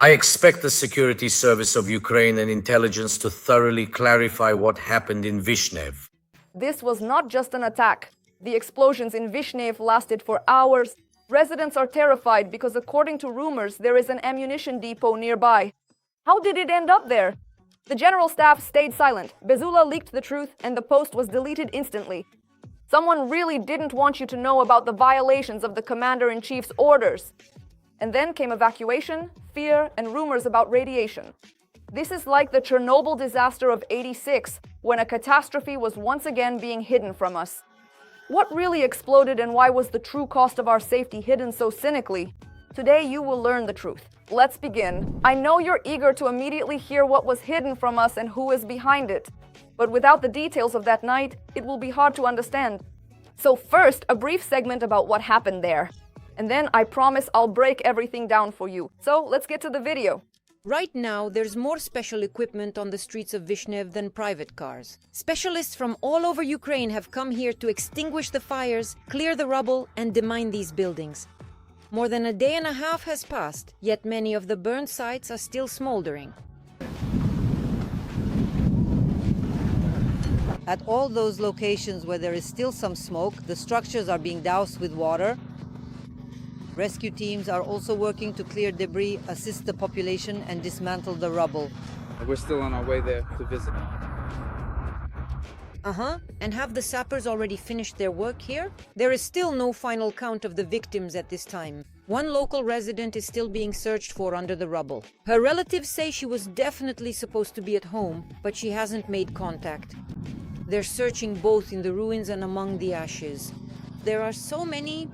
I expect the security service of Ukraine and intelligence to thoroughly clarify what happened in Vyshneve. This was not just an attack. The explosions in Vyshneve lasted for hours. Residents are terrified because, according to rumors, there is an ammunition depot nearby. How did it end up there? The general staff stayed silent. Bezula leaked the truth, and the post was deleted instantly. Someone really didn't want you to know about the violations of the commander-in-chief's orders. And then came evacuation, fear, and rumors about radiation. This is like the Chernobyl disaster of '86, when a catastrophe was once again being hidden from us. What really exploded and why was the true cost of our safety hidden so cynically? Today you will learn the truth. Let's begin. I know you're eager to immediately hear what was hidden from us and who is behind it. But without the details of that night, it will be hard to understand. So first, a brief segment about what happened there. And then I promise I'll break everything down for you. So let's get to the video. Right now, there's more special equipment on the streets of Vyshneve than private cars. Specialists from all over Ukraine have come here to extinguish the fires, clear the rubble, and demine these buildings. More than a day and a half has passed, yet many of the burned sites are still smoldering. At all those locations where there is still some smoke, the structures are being doused with water. Rescue teams are also working to clear debris, assist the population, and dismantle the rubble. We're still on our way there to visit. And have the sappers already finished their work here? There is still no final count of the victims at this time. One local resident is still being searched for under the rubble. Her relatives say she was definitely supposed to be at home, but she hasn't made contact. They're searching both in the ruins and among the ashes. There are so many.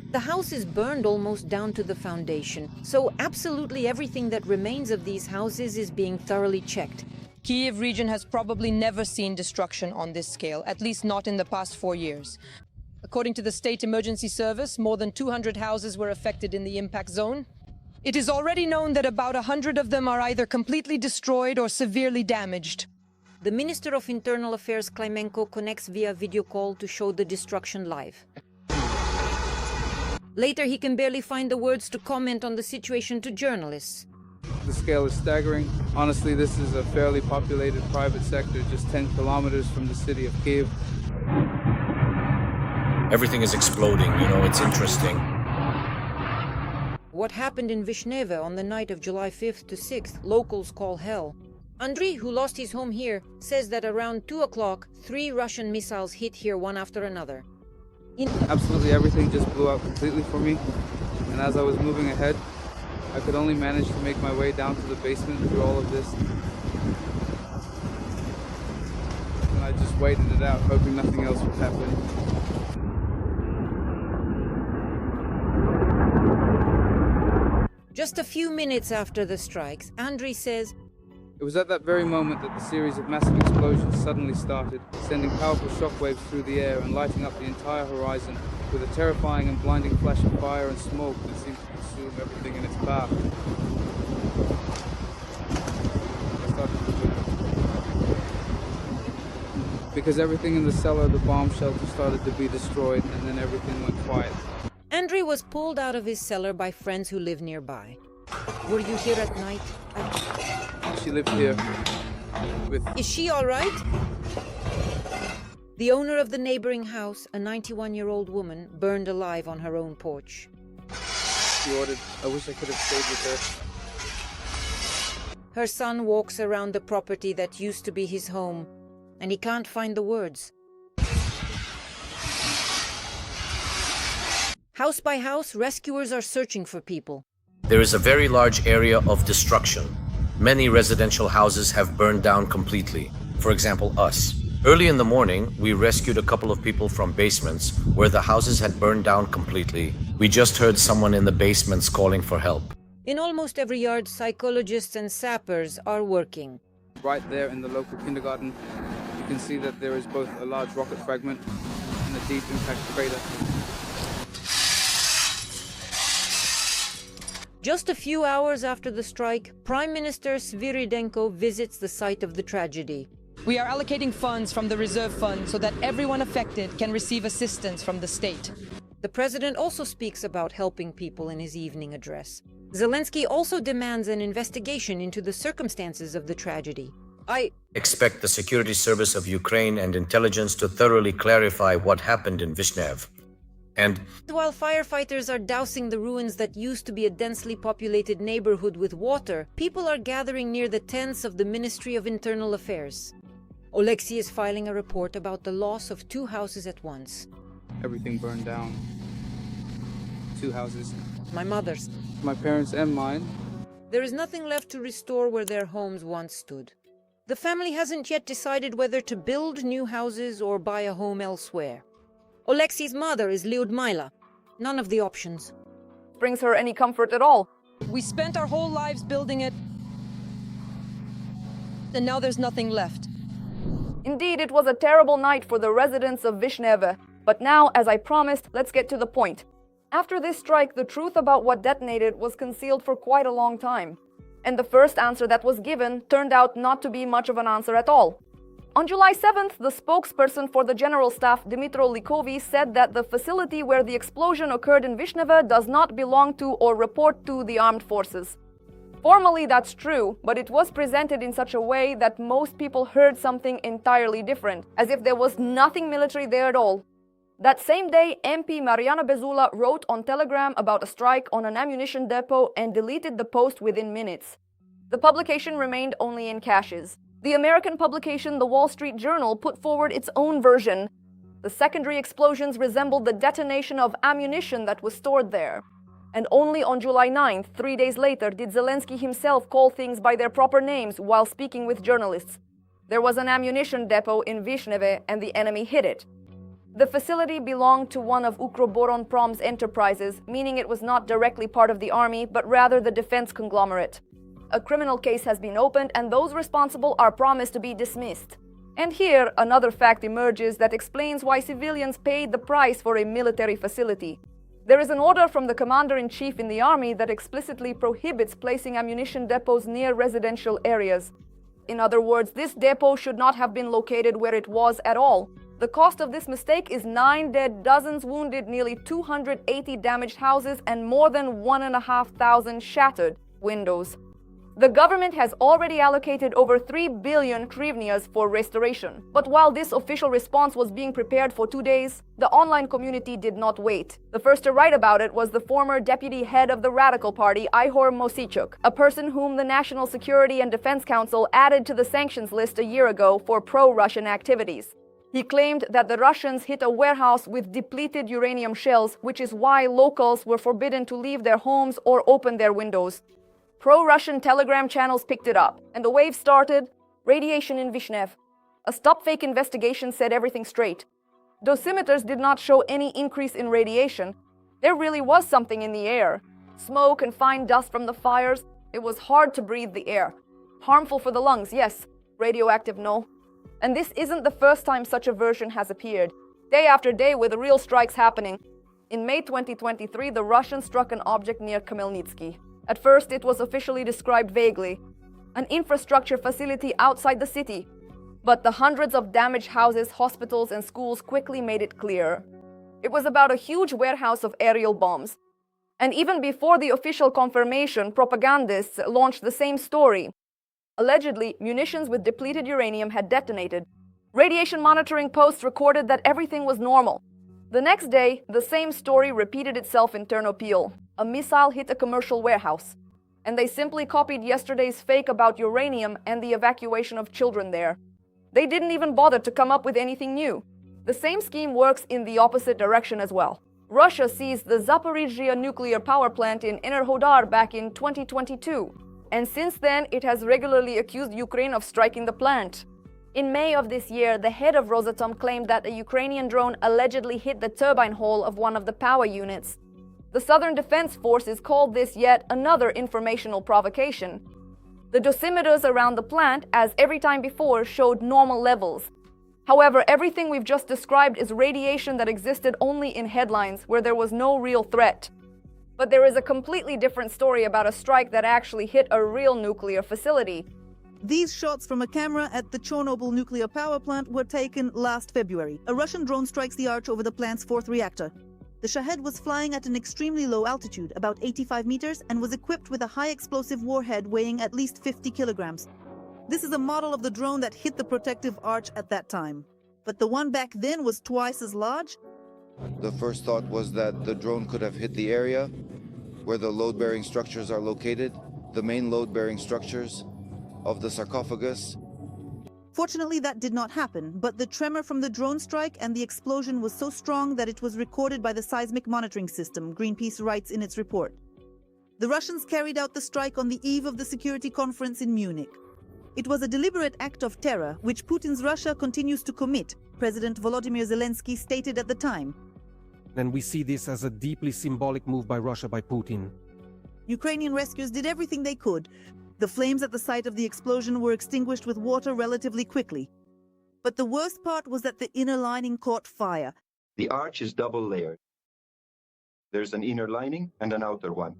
The house is burned almost down to the foundation, so absolutely everything that remains of these houses is being thoroughly checked. Kyiv region has probably never seen destruction on this scale, at least not in the past 4 years. According to the State Emergency Service, more than 200 houses were affected in the impact zone. It is already known that about 100 of them are either completely destroyed or severely damaged. The Minister of Internal Affairs, Klimenko, connects via video call to show the destruction live. Later, he can barely find the words to comment on the situation to journalists. The scale is staggering. Honestly, this is a fairly populated private sector just 10 kilometers from the city of Kyiv. Everything is exploding, it's interesting. What happened in Vyshneve on the night of July 5th to 6th, locals call hell. Andriy, who lost his home here, says that around 2 o'clock, 3 Russian missiles hit here one after another. Absolutely everything just blew out completely for me. And as I was moving ahead, I could only manage to make my way down to the basement through all of this. And I just waited it out, hoping nothing else would happen. Just a few minutes after the strikes, Andriy says, It was at that very moment that the series of massive explosions suddenly started, sending powerful shockwaves through the air and lighting up the entire horizon with a terrifying and blinding flash of fire and smoke that seemed to consume everything in its path. I started to panic. Because everything in the cellar of the bomb shelter started to be destroyed, and then everything went quiet. Andriy was pulled out of his cellar by friends who live nearby. Were you here at night? She lived here with... Is she all right? The owner of the neighboring house, a 91-year-old woman, burned alive on her own porch. She ordered, I wish I could have stayed with her. Her son walks around the property that used to be his home, and he can't find the words. House by house, rescuers are searching for people. There is a very large area of destruction. Many residential houses have burned down completely. For example, us. Early in the morning, we rescued a couple of people from basements where the houses had burned down completely. We just heard someone in the basements calling for help. In almost every yard, psychologists and sappers are working. Right there in the local kindergarten, you can see that there is both a large rocket fragment and a deep impact crater. Just a few hours after the strike, Prime Minister Sviridenko visits the site of the tragedy. We are allocating funds from the reserve fund so that everyone affected can receive assistance from the state. The The president also speaks about helping people in his evening address. Zelensky also demands an investigation into the circumstances of the tragedy. I Expect the security service of Ukraine and intelligence to thoroughly clarify what happened in Vyshneve. And While firefighters are dousing the ruins that used to be a densely populated neighborhood with water, people are gathering near the tents of the Ministry of Internal Affairs. Oleksiy is filing a report about the loss of 2 houses at once. Everything burned down. 2 houses. My mother's. My parents and mine. There is nothing left to restore where their homes once stood. The family hasn't yet decided whether to build new houses or buy a home elsewhere. Oleksiy's mother is Lyudmila. None of the options. Brings her any comfort at all. We spent our whole lives building it, and now there's nothing left. Indeed, it was a terrible night for the residents of Vyshneve. But now, as I promised, let's get to the point. After this strike, the truth about what detonated was concealed for quite a long time. And the first answer that was given turned out not to be much of an answer at all. On July 7th, the spokesperson for the General Staff, Dmytro Likovy, said that the facility where the explosion occurred in Vyshneve does not belong to or report to the armed forces. Formally, that's true, but it was presented in such a way that most people heard something entirely different, as if there was nothing military there at all. That same day, MP Mariana Bezula wrote on Telegram about a strike on an ammunition depot and deleted the post within minutes. The publication remained only in caches. The American publication The Wall Street Journal put forward its own version. The secondary explosions resembled the detonation of ammunition that was stored there. And only on July 9th, 3 days later, did Zelensky himself call things by their proper names while speaking with journalists. There was an ammunition depot in Vyshneve and the enemy hit it. The facility belonged to one of Ukroboronprom's enterprises, meaning it was not directly part of the army, but rather the defense conglomerate. A criminal case has been opened, and those responsible are promised to be dismissed. And here, another fact emerges that explains why civilians paid the price for a military facility. There is an order from the commander-in-chief in the army that explicitly prohibits placing ammunition depots near residential areas. In other words, this depot should not have been located where it was at all. The cost of this mistake is 9 dead, dozens wounded, nearly 280 damaged houses, and more than 1,500 shattered windows. The government has already allocated over 3 billion hryvnias for restoration. But while this official response was being prepared for 2 days, the online community did not wait. The first to write about it was the former deputy head of the Radical Party, Ihor Mosichuk, a person whom the National Security and Defense Council added to the sanctions list a year ago for pro-Russian activities. He claimed that the Russians hit a warehouse with depleted uranium shells, which is why locals were forbidden to leave their homes or open their windows. Pro-Russian Telegram channels picked it up, and the wave started. Radiation in Vyshneve. A stop-fake investigation set everything straight. Dosimeters did not show any increase in radiation. There really was something in the air. Smoke and fine dust from the fires. It was hard to breathe the air. Harmful for the lungs, yes. Radioactive, no. And this isn't the first time such a version has appeared. Day after day with real strikes happening. In May 2023, the Russians struck an object near Khmelnytsky. At first, it was officially described vaguely. An infrastructure facility outside the city. But the hundreds of damaged houses, hospitals, and schools quickly made it clear. It was about a huge warehouse of aerial bombs. And even before the official confirmation, propagandists launched the same story. Allegedly, munitions with depleted uranium had detonated. Radiation monitoring posts recorded that everything was normal. The next day, the same story repeated itself in Ternopil. A missile hit a commercial warehouse. And they simply copied yesterday's fake about uranium and the evacuation of children there. They didn't even bother to come up with anything new. The same scheme works in the opposite direction as well. Russia seized the Zaporizhzhia nuclear power plant in Enerhodar back in 2022. And since then, it has regularly accused Ukraine of striking the plant. In May of this year, the head of Rosatom claimed that a Ukrainian drone allegedly hit the turbine hole of one of the power units. The Southern Defense Forces called this yet another informational provocation. The dosimeters around the plant, as every time before, showed normal levels. However, everything we've just described is radiation that existed only in headlines where there was no real threat. But there is a completely different story about a strike that actually hit a real nuclear facility. These shots from a camera at the Chernobyl nuclear power plant were taken last February. A Russian drone strikes the arch over the plant's 4th reactor. The Shahed was flying at an extremely low altitude, about 85 meters, and was equipped with a high explosive warhead weighing at least 50 kilograms. This is a model of the drone that hit the protective arch at that time. But the one back then was twice as large. The first thought was that the drone could have hit the area where the load-bearing structures are located, the main load-bearing structures of the sarcophagus. Fortunately, that did not happen, but the tremor from the drone strike and the explosion was so strong that it was recorded by the seismic monitoring system, Greenpeace writes in its report. The Russians carried out the strike on the eve of the security conference in Munich. It was a deliberate act of terror, which Putin's Russia continues to commit, President Volodymyr Zelensky stated at the time. And we see this as a deeply symbolic move by Russia, by Putin. Ukrainian rescuers did everything they could. The flames at the site of the explosion were extinguished with water relatively quickly. But the worst part was that the inner lining caught fire. The arch is double layered. There's an inner lining and an outer one.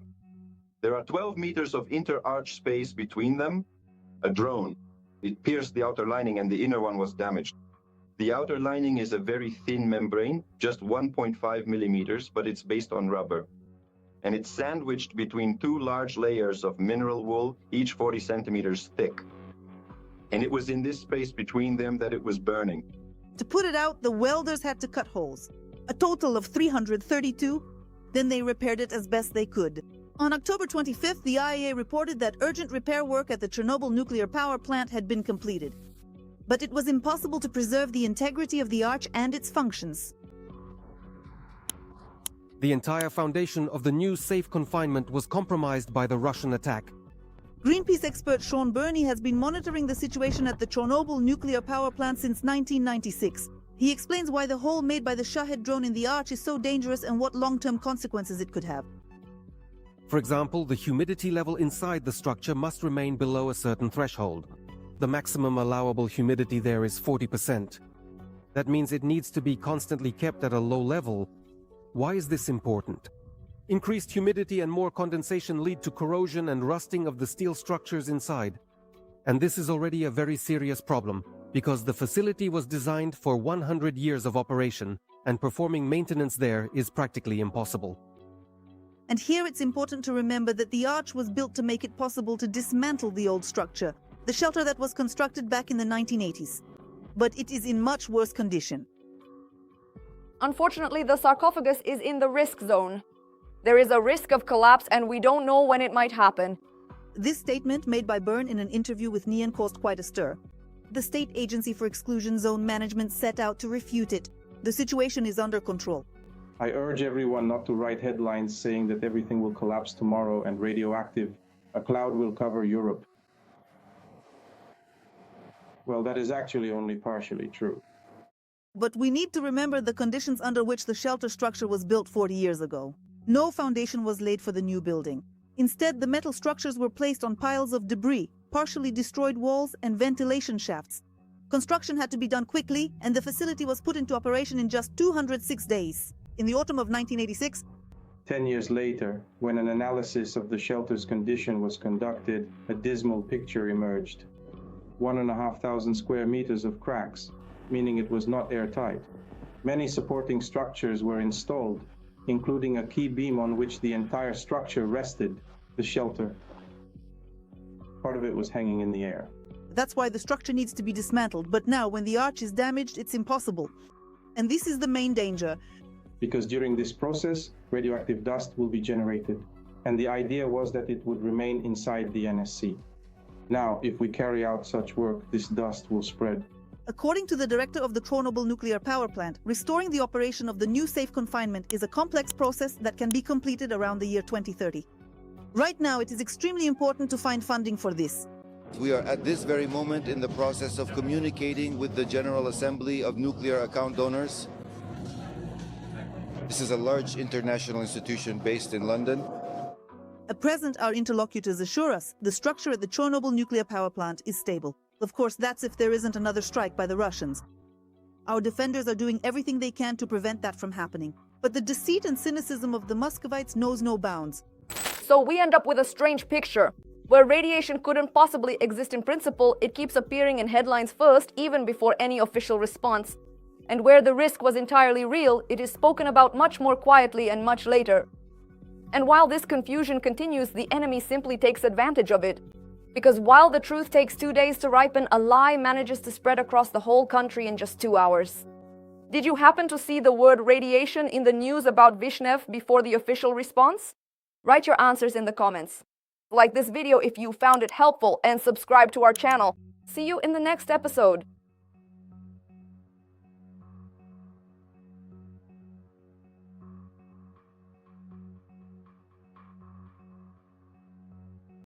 There are 12 meters of inter-arch space between them. A drone. It pierced the outer lining and the inner one was damaged. The outer lining is a very thin membrane, just 1.5 millimeters, but it's based on rubber. And it's sandwiched between two large layers of mineral wool, each 40 centimeters thick. And it was in this space between them that it was burning. To put it out, the welders had to cut holes. A total of 332. Then they repaired it as best they could. On October 25th, the IAEA reported that urgent repair work at the Chernobyl nuclear power plant had been completed. But it was impossible to preserve the integrity of the arch and its functions. The entire foundation of the new safe confinement was compromised by the Russian attack. Greenpeace expert Sean Burney has been monitoring the situation at the Chernobyl nuclear power plant since 1996. He explains why the hole made by the Shahed drone in the arch is so dangerous and what long-term consequences it could have. For example, the humidity level inside the structure must remain below a certain threshold. The maximum allowable humidity there is 40%. That means it needs to be constantly kept at a low level. Why is this important? Increased humidity and more condensation lead to corrosion and rusting of the steel structures inside. And this is already a very serious problem, because the facility was designed for 100 years of operation, and performing maintenance there is practically impossible. And here it's important to remember that the arch was built to make it possible to dismantle the old structure, the shelter that was constructed back in the 1980s. But it is in much worse condition. Unfortunately, the sarcophagus is in the risk zone. There is a risk of collapse and we don't know when it might happen. This statement, made by Byrne in an interview with Neon, caused quite a stir. The State Agency for Exclusion Zone Management set out to refute it. The situation is under control. I urge everyone not to write headlines saying that everything will collapse tomorrow and radioactive, a cloud will cover Europe. Well, that is actually only partially true. But we need to remember the conditions under which the shelter structure was built 40 years ago. No foundation was laid for the new building. Instead, the metal structures were placed on piles of debris, partially destroyed walls, and ventilation shafts. Construction had to be done quickly, and the facility was put into operation in just 206 days. In the autumn of 1986, 10 years later, when an analysis of the shelter's condition was conducted, a dismal picture emerged. 1,500 square meters of cracks, meaning it was not airtight. Many supporting structures were installed, including a key beam on which the entire structure rested, the shelter. Part of it was hanging in the air. that's why the structure needs to be dismantled. But now, when the arch is damaged, it's impossible. And this is the main danger. Because during this process, radioactive dust will be generated. And the idea was that it would remain inside the NSC. Now, if we carry out such work, this dust will spread. According to the director of the Chernobyl nuclear power plant, restoring the operation of the new safe confinement is a complex process that can be completed around the year 2030. Right now, it is extremely important to find funding for this. We are at this very moment in the process of communicating with the General Assembly of Nuclear Account Donors. This is a large international institution based in London. At present, our interlocutors assure us the structure at the Chernobyl nuclear power plant is stable. Of course, that's if there isn't another strike by the Russians. Our defenders are doing everything they can to prevent that from happening. But the deceit and cynicism of the Muscovites knows no bounds. So we end up with a strange picture. Where radiation couldn't possibly exist in principle, it keeps appearing in headlines first, even before any official response. And where the risk was entirely real, it is spoken about much more quietly and much later. And while this confusion continues, the enemy simply takes advantage of it. Because while the truth takes 2 days to ripen, a lie manages to spread across the whole country in just 2 hours. Did you happen to see the word radiation in the news about Vyshneve before the official response? Write your answers in the comments. Like this video if you found it helpful and subscribe to our channel. See you in the next episode.